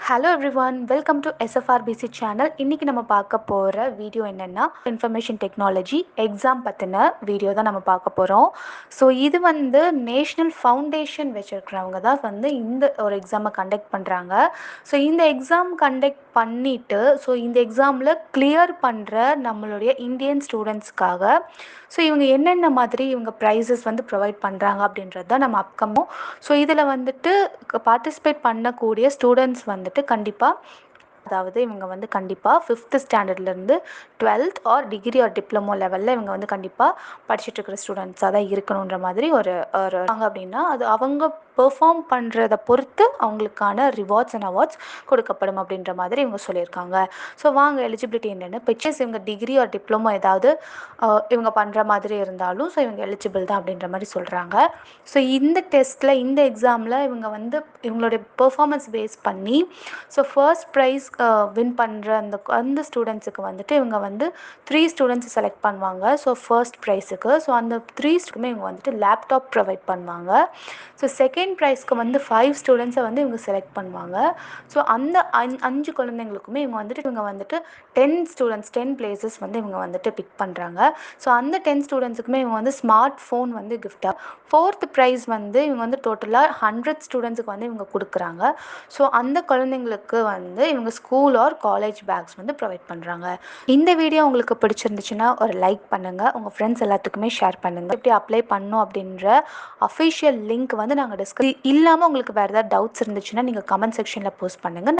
Hello everyone, welcome to SFRBC channel. இன்றைக்கி நம்ம பார்க்க போகிற வீடியோ என்னென்னா இன்ஃபர்மேஷன் டெக்னாலஜி எக்ஸாம் பற்றின வீடியோ தான் நம்ம பார்க்க போகிறோம். ஸோ இது வந்து நேஷ்னல் ஃபவுண்டேஷன் வச்சுருக்கிறவங்க தான் வந்து இந்த ஒரு எக்ஸாமை கண்டக்ட் பண்ணுறாங்க. ஸோ இந்த எக்ஸாம் கண்டக்ட் பண்ணிவிட்டு இந்த எக்ஸாமில் கிளியர் பண்ணுற நம்மளுடைய இந்தியன் ஸ்டூடெண்ட்ஸ்க்காக இவங்க என்னென்ன மாதிரி இவங்க ப்ரைஸஸ் வந்து ப்ரொவைட் பண்ணுறாங்க அப்படின்றது தான் நம்ம அப்கமும். ஸோ இதில் வந்துட்டு பார்ட்டிசிபேட் பண்ணக்கூடிய ஸ்டூடெண்ட்ஸ் வந்துட்டு கண்டிப்பாக, அதாவது இவங்க வந்து கண்டிப்பாக 5th ஸ்டாண்டர்ட்லேருந்து 12th R degree R diploma லெவலில் இவங்க வந்து கண்டிப்பாக படிச்சுட்டு இருக்கிற ஸ்டூடெண்ட்ஸாக தான் இருக்கணுன்ற மாதிரி ஒரு அப்படின்னா அது அவங்க பெர்ஃபார்ம் பண்ணுறதை பொறுத்து அவங்களுக்கான ரிவார்ட்ஸ் அண்ட் அவார்ட்ஸ் கொடுக்கப்படும் அப்படின்ற மாதிரி இவங்க சொல்லியிருக்காங்க. ஸோ வாங்க எலிஜிபிலிட்டி என்னென்னு பிக்சர்ஸ், இவங்க டிகிரி ஆர் டிப்ளமோ ஏதாவது இவங்க பண்ணுற மாதிரி இருந்தாலும் இவங்க எலிஜிபிள் தான் அப்படின்ற மாதிரி சொல்கிறாங்க. ஸோ இந்த டெஸ்ட்டில், இந்த எக்ஸாமில் இவங்க வந்து இவங்களுடைய பெர்ஃபார்மன்ஸ் பேஸ் பண்ணி ஃபர்ஸ்ட் ப்ரைஸ் வின் பண்ணுற அந்த ஸ்டூடெண்ட்ஸுக்கு வந்துட்டு இவங்க வந்து 3 ஸ்டூடெண்ட்ஸ் செலக்ட் பண்ணுவாங்க. ஃபர்ஸ்ட் ப்ரைஸுக்கு அந்த 3 ஸ்டூடெண்ட்ஸுக்குமே இவங்க வந்துட்டு லேப்டாப் ப்ரொவைட் பண்ணுவாங்க. செகண்ட் ப்ரைஸ்க்கு வந்து 5 ஸ்டூடெண்ட்ஸை வந்து இவங்க செலக்ட் பண்ணுவாங்க. அந்த 5 குழந்தைங்களுக்குமே இவங்க வந்துட்டு 10 ஸ்டூடெண்ட்ஸ் 10 பிளேசஸ் வந்து இவங்க வந்துட்டு பிக் பண்ணுறாங்க. அந்த 10 ஸ்டூடெண்ட்ஸுக்குமே இவங்க வந்து ஸ்மார்ட் ஃபோன் வந்து கிஃப்டாக, ஃபோர்த் ப்ரைஸ் வந்து இவங்க வந்து டோட்டலாக 100 ஸ்டூடெண்ட்ஸுக்கு வந்து இவங்க கொடுக்குறாங்க. அந்த குழந்தைங்களுக்கு வந்து இவங்க ஸ்கூல் ஆர் காலேஜ் பேக்ஸ் வந்து ப்ரொவைட் பண்ணுறாங்க. இந்த வீடியோ உங்களுக்கு பிடிச்சிருந்துச்சுன்னா ஒரு லைக் பண்ணுங்கள், உங்கள் ஃப்ரெண்ட்ஸ் எல்லாத்துக்குமே ஷேர் பண்ணுங்கள். எப்படி அப்ளை பண்ணணும் அப்படின்ற அஃபிஷியல் லிங்க் வந்து நாங்கள் இல்லாமல் உங்களுக்கு வேறு ஏதாவது டவுட்ஸ் இருந்துச்சுன்னா நீங்கள் கமெண்ட் செக்ஷனில் போஸ்ட் பண்ணுங்கள்.